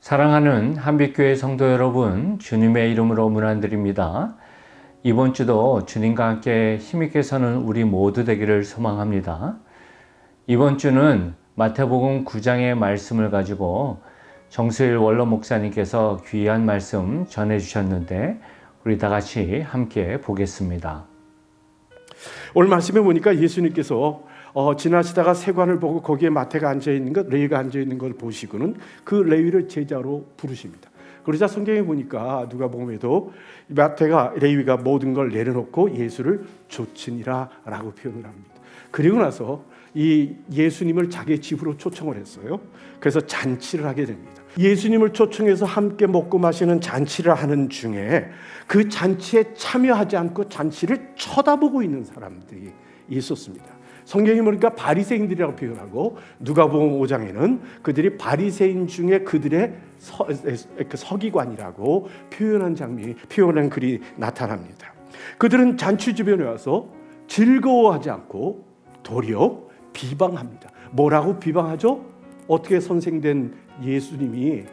사랑하는 한빛교회 성도 여러분, 주님의 이름으로 문안드립니다. 이번 주도 주님과 함께 힘있게 서는 우리 모두 되기를 소망합니다. 이번 주는 마태복음 9장의 말씀을 가지고 정수일 원로 목사님께서 귀한 말씀 전해주셨는데 우리 다 같이 함께 보겠습니다. 오늘 말씀에 보니까 예수님께서 지나시다가 세관을 보고 거기에 마태가 앉아있는 것, 레위가 앉아있는 걸 보시고는 그 레위를 제자로 부르십니다. 그러자 성경에 보니까 누가복음에도 마태가 레위가 모든 걸 내려놓고 예수를 좇으니라 라고 표현을 합니다. 그리고 나서 이 예수님을 자기 집으로 초청을 했어요. 그래서 잔치를 하게 됩니다. 예수님을 초청해서 함께 먹고 마시는 잔치를 하는 중에 그 잔치에 참여하지 않고 잔치를 쳐다보고 있는 사람들이 있었습니다. 성경에 보니까 바리새인들이라고 표현하고 누가복음 5장에는 그들이 바리새인 중에 그들의 서기관이라고 표현한 글이 나타납니다. 그들은 잔치 주변에 와서 즐거워하지 않고 도리어 비방합니다. 뭐라고 비방하죠? 어떻게 선생된 예수님이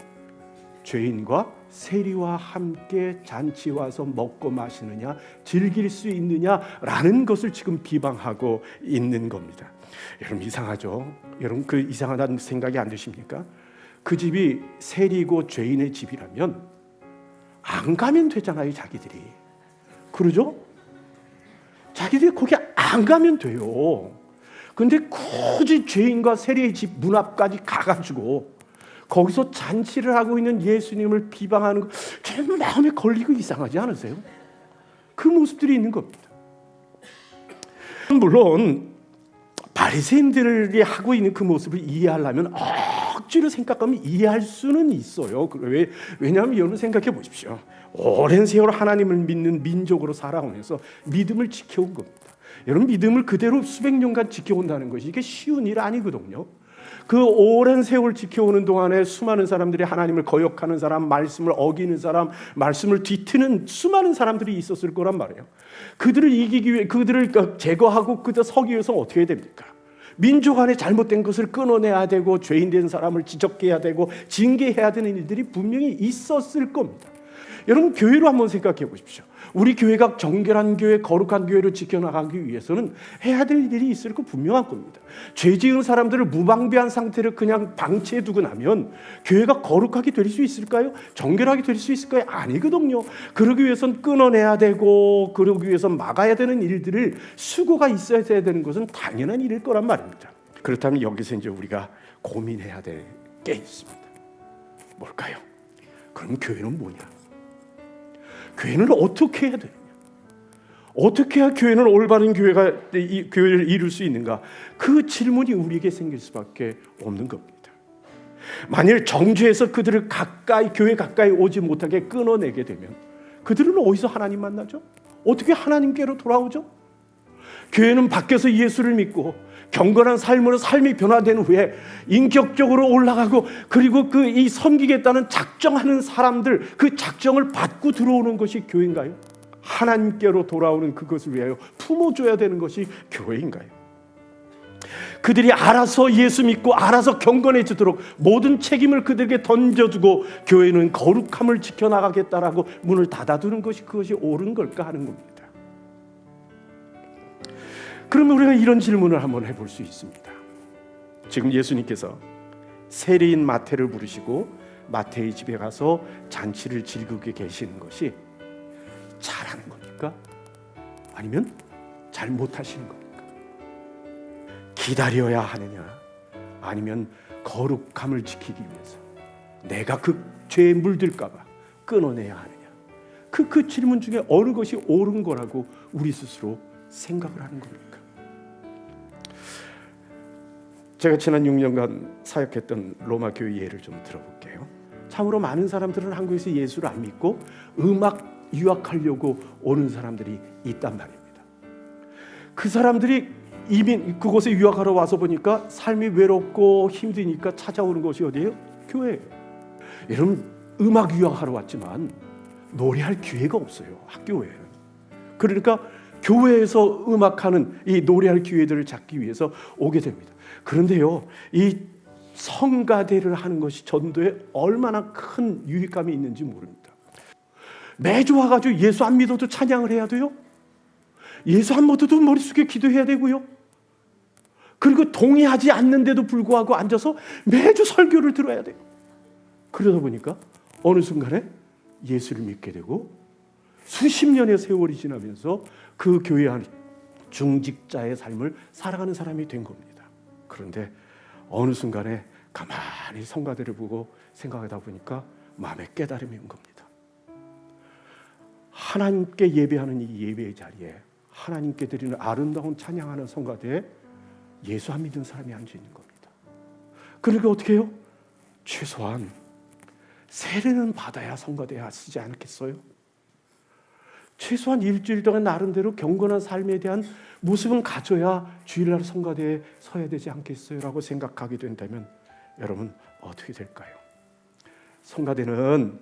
죄인과 세리와 함께 잔치 와서 먹고 마시느냐, 즐길 수 있느냐라는 것을 지금 비방하고 있는 겁니다. 여러분 이상하죠? 여러분 그 이상하다는 생각이 안 드십니까? 그 집이 세리고 죄인의 집이라면 안 가면 되잖아요, 자기들이. 그러죠? 자기들이 거기 안 가면 돼요. 근데 굳이 죄인과 세리의 집 문 앞까지 가가지고 거기서 잔치를 하고 있는 예수님을 비방하는 거 좀 마음에 걸리고 이상하지 않으세요? 그 모습들이 있는 겁니다. 물론 바리새인들이 하고 있는 그 모습을 이해하려면 억지로 생각하면 이해할 수는 있어요. 왜냐하면 여러분 생각해 보십시오. 오랜 세월 하나님을 믿는 민족으로 살아오면서 믿음을 지켜온 겁니다. 여러분 믿음을 그대로 수백 년간 지켜온다는 것이 이게 쉬운 일 아니거든요. 그 오랜 세월 지켜오는 동안에 수많은 사람들이 하나님을 거역하는 사람, 말씀을 어기는 사람, 말씀을 뒤트는 수많은 사람들이 있었을 거란 말이에요. 그들을 이기기 위해, 그들을 제거하고 그들 서기 위해서 어떻게 해야 됩니까? 민족 안에 잘못된 것을 끊어내야 되고 죄인된 사람을 지적해야 되고 징계해야 되는 일들이 분명히 있었을 겁니다. 여러분 교회로 한번 생각해 보십시오. 우리 교회가 정결한 교회, 거룩한 교회를 지켜나가기 위해서는 해야 될 일이 있을 거 분명한 겁니다. 죄 지은 사람들을 무방비한 상태를 그냥 방치해 두고 나면 교회가 거룩하게 될 수 있을까요? 정결하게 될 수 있을까요? 아니거든요. 그러기 위해서는 끊어내야 되고 그러기 위해서 막아야 되는 일들을 수고가 있어야 되는 것은 당연한 일일 거란 말입니다. 그렇다면 여기서 이제 우리가 고민해야 될 게 있습니다. 뭘까요? 그럼 교회는 뭐냐? 교회는 어떻게 해야 되느냐? 어떻게 해야 교회는 올바른 이 교회를 이룰 수 있는가? 그 질문이 우리에게 생길 수밖에 없는 겁니다. 만일 정죄해서 그들을 교회 가까이 오지 못하게 끊어내게 되면 그들은 어디서 하나님 만나죠? 어떻게 하나님께로 돌아오죠? 교회는 밖에서 예수를 믿고 경건한 삶으로 삶이 변화된 후에 인격적으로 올라가고 그리고 이 섬기겠다는 작정하는 사람들 그 작정을 받고 들어오는 것이 교회인가요? 하나님께로 돌아오는 그것을 위하여 품어줘야 되는 것이 교회인가요? 그들이 알아서 예수 믿고 알아서 경건해지도록 모든 책임을 그들에게 던져주고 교회는 거룩함을 지켜나가겠다라고 문을 닫아두는 그것이 옳은 걸까 하는 겁니다. 그러면 우리가 이런 질문을 한번 해볼 수 있습니다. 지금 예수님께서 세리인 마태를 부르시고 마태의 집에 가서 잔치를 즐기게 계시는 것이 잘하는 겁니까? 아니면 잘못하시는 겁니까? 기다려야 하느냐? 아니면 거룩함을 지키기 위해서 내가 그 죄에 물들까 봐 끊어내야 하느냐? 그 질문 중에 어느 것이 옳은 거라고 우리 스스로 생각을 하는 겁니까? 제가 지난 6년간 사역했던 로마 교회 예를 좀 들어볼게요. 참으로 많은 사람들은 한국에서 예수를 안 믿고 음악 유학하려고 오는 사람들이 있단 말입니다. 그 사람들이 이민 그곳에 유학하러 와서 보니까 삶이 외롭고 힘드니까 찾아오는 곳이 어디예요? 교회예요. 여러분 음악 유학하러 왔지만 노래할 기회가 없어요. 학교에. 그러니까 교회에서 음악하는 이 노래할 기회들을 찾기 위해서 오게 됩니다. 그런데요, 이 성가대를 하는 것이 전도에 얼마나 큰 유익감이 있는지 모릅니다. 매주 와가지고 예수 안 믿어도 찬양을 해야 돼요. 예수 안 믿어도 머릿속에 기도해야 되고요. 그리고 동의하지 않는데도 불구하고 앉아서 매주 설교를 들어야 돼요. 그러다 보니까 어느 순간에 예수를 믿게 되고 수십 년의 세월이 지나면서 그 교회 안 중직자의 삶을 살아가는 사람이 된 겁니다. 그런데 어느 순간에 가만히 성가대를 보고 생각하다 보니까 마음에 깨달음이 온 겁니다. 하나님께 예배하는 이 예배의 자리에 하나님께 드리는 아름다운 찬양하는 성가대에 예수 안 믿는 사람이 앉아 있는 겁니다. 그러니까 어떻게 해요? 최소한 세례는 받아야 성가대에 쓰지 않겠어요? 최소한 일주일 동안 나름대로 경건한 삶에 대한 모습은 가져야 주일날 성가대에 서야 되지 않겠어요? 라고 생각하게 된다면 여러분 어떻게 될까요? 성가대는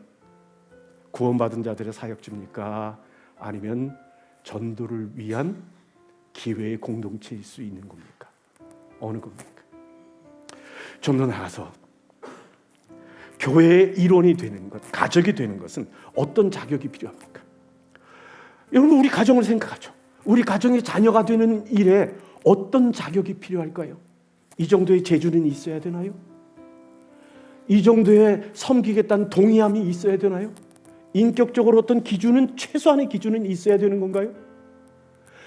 구원받은 자들의 사역지입니까? 아니면 전도를 위한 기회의 공동체일 수 있는 겁니까? 어느 겁니까? 좀 더 나아가서 교회의 일원이 되는 것, 가족이 되는 것은 어떤 자격이 필요합니까? 여러분 우리 가정을 생각하죠. 우리 가정의 자녀가 되는 일에 어떤 자격이 필요할까요? 이 정도의 재주는 있어야 되나요? 이 정도의 섬기겠다는 동의함이 있어야 되나요? 인격적으로 어떤 기준은 최소한의 기준은 있어야 되는 건가요?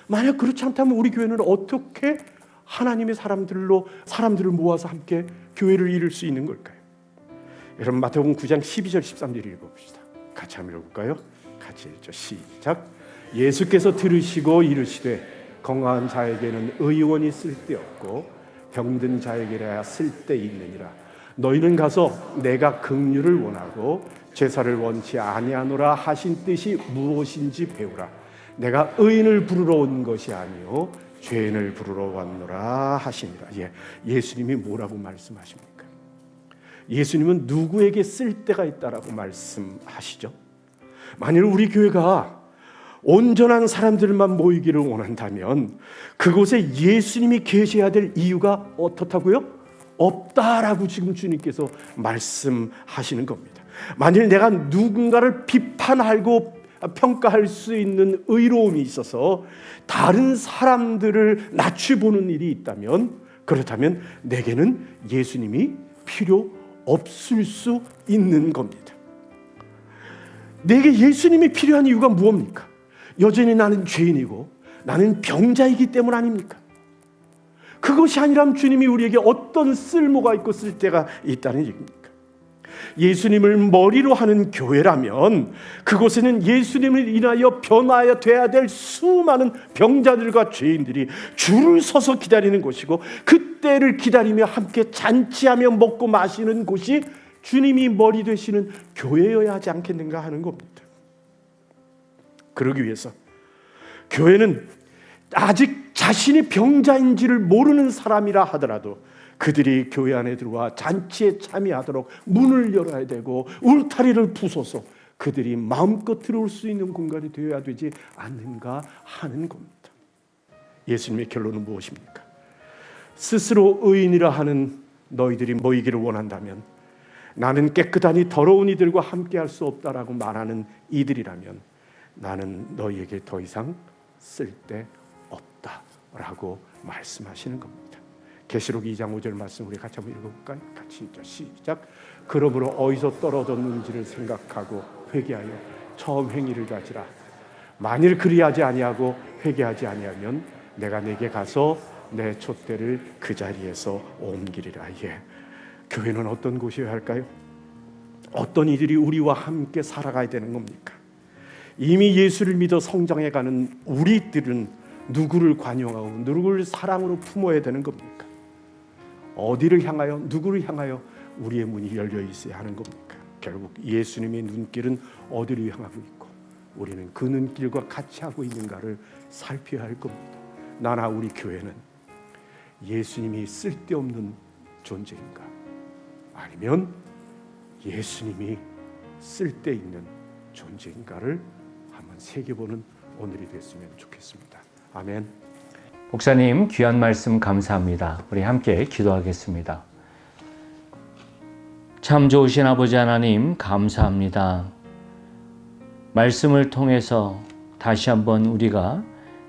만약 그렇지 않다면 우리 교회는 어떻게 하나님의 사람들을 모아서 함께 교회를 이룰 수 있는 걸까요? 여러분 마태복음 9장 12절 13절 읽어봅시다. 같이 한번 읽어볼까요? 같이 읽죠. 시작. 예수께서 들으시고 이르시되 건강한 자에게는 의원이 쓸데없고 병든 자에게야 쓸데있느니라. 너희는 가서 내가 긍휼을 원하고 제사를 원치 아니하노라 하신 뜻이 무엇인지 배우라. 내가 의인을 부르러 온 것이 아니요 죄인을 부르러 왔노라 하시니라. 예수님이 뭐라고 말씀하십니까? 예수님은 누구에게 쓸데가 있다라고 말씀하시죠? 만일 우리 교회가 온전한 사람들만 모이기를 원한다면 그곳에 예수님이 계셔야 될 이유가 어떻다고요? 없다라고 지금 주님께서 말씀하시는 겁니다. 만일 내가 누군가를 비판하고 평가할 수 있는 의로움이 있어서 다른 사람들을 낮춰보는 일이 있다면 그렇다면 내게는 예수님이 필요 없을 수 있는 겁니다. 내게 예수님이 필요한 이유가 무엇입니까? 여전히 나는 죄인이고 나는 병자이기 때문 아닙니까? 그것이 아니라면 주님이 우리에게 어떤 쓸모가 있고 쓸데가 있다는 얘기입니까? 예수님을 머리로 하는 교회라면 그곳에는 예수님을 인하여 변화해야 돼야 될 수많은 병자들과 죄인들이 줄을 서서 기다리는 곳이고 그때를 기다리며 함께 잔치하며 먹고 마시는 곳이 주님이 머리 되시는 교회여야 하지 않겠는가 하는 겁니다. 그러기 위해서 교회는 아직 자신이 병자인지를 모르는 사람이라 하더라도 그들이 교회 안에 들어와 잔치에 참여하도록 문을 열어야 되고 울타리를 부숴서 그들이 마음껏 들어올 수 있는 공간이 되어야 되지 않는가 하는 겁니다. 예수님의 결론은 무엇입니까? 스스로 의인이라 하는 너희들이 모이기를 원한다면 나는 깨끗하니 더러운 이들과 함께할 수 없다라고 말하는 이들이라면 나는 너희에게 더 이상 쓸데 없다라고 말씀하시는 겁니다. 계시록 2장 5절 말씀 우리 같이 한번 읽어볼까요? 같이 읽죠. 시작. 그러므로 어디서 떨어졌는지를 생각하고 회개하여 처음 행위를 가지라. 만일 그리하지 아니하고 회개하지 아니하면 내가 내게 가서 내 촛대를 그 자리에서 옮기리라. 교회는 어떤 곳이어야 할까요? 어떤 이들이 우리와 함께 살아가야 되는 겁니까? 이미 예수를 믿어 성장해가는 우리들은 누구를 관용하고 누구를 사랑으로 품어야 되는 겁니까? 어디를 향하여 누구를 향하여 우리의 문이 열려 있어야 하는 겁니까? 결국 예수님의 눈길은 어디를 향하고 있고 우리는 그 눈길과 같이 하고 있는가를 살펴야 할 겁니다. 나나 우리 교회는 예수님이 쓸데없는 존재인가? 아니면 예수님이 쓸데있는 존재인가를 한번 새겨보는 오늘이 됐으면 좋겠습니다. 아멘. 목사님 귀한 말씀 감사합니다. 우리 함께 기도하겠습니다. 참 좋으신 아버지 하나님 감사합니다. 말씀을 통해서 다시 한번 우리가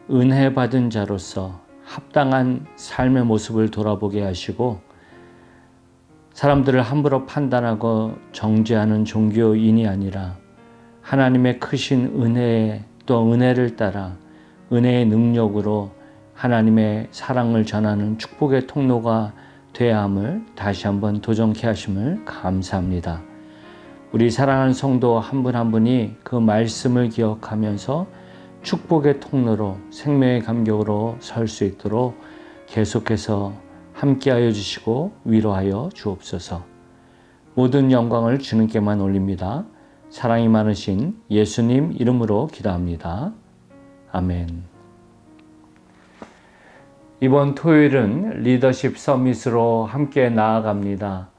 은혜 받은 자로서 합당한 삶의 모습을 돌아보게 하시고 사람들을 함부로 판단하고 정죄하는 종교인이 아니라 하나님의 크신 은혜에 또 은혜를 따라 은혜의 능력으로 하나님의 사랑을 전하는 축복의 통로가 되어야 함을 다시 한번 도전케 하심을 감사합니다. 우리 사랑하는 성도 한 분 한 분이 그 말씀을 기억하면서 축복의 통로로 생명의 감격으로 설 수 있도록 계속해서 함께하여 주시고 위로하여 주옵소서. 모든 영광을 주님께만 올립니다. 사랑이 많으신 예수님 이름으로 기도합니다. 아멘. 이번 토요일은 리더십 서밋으로 함께 나아갑니다.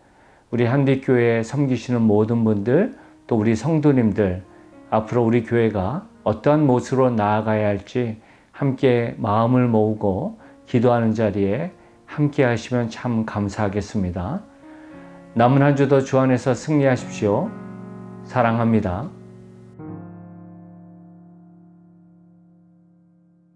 우리 한빛교회에 섬기시는 모든 분들, 또 우리 성도님들, 앞으로 우리 교회가 어떠한 모습으로 나아가야 할지 함께 마음을 모으고 기도하는 자리에 함께 하시면 참 감사하겠습니다. 남은 한 주도 주 안에서 승리하십시오. 사랑합니다.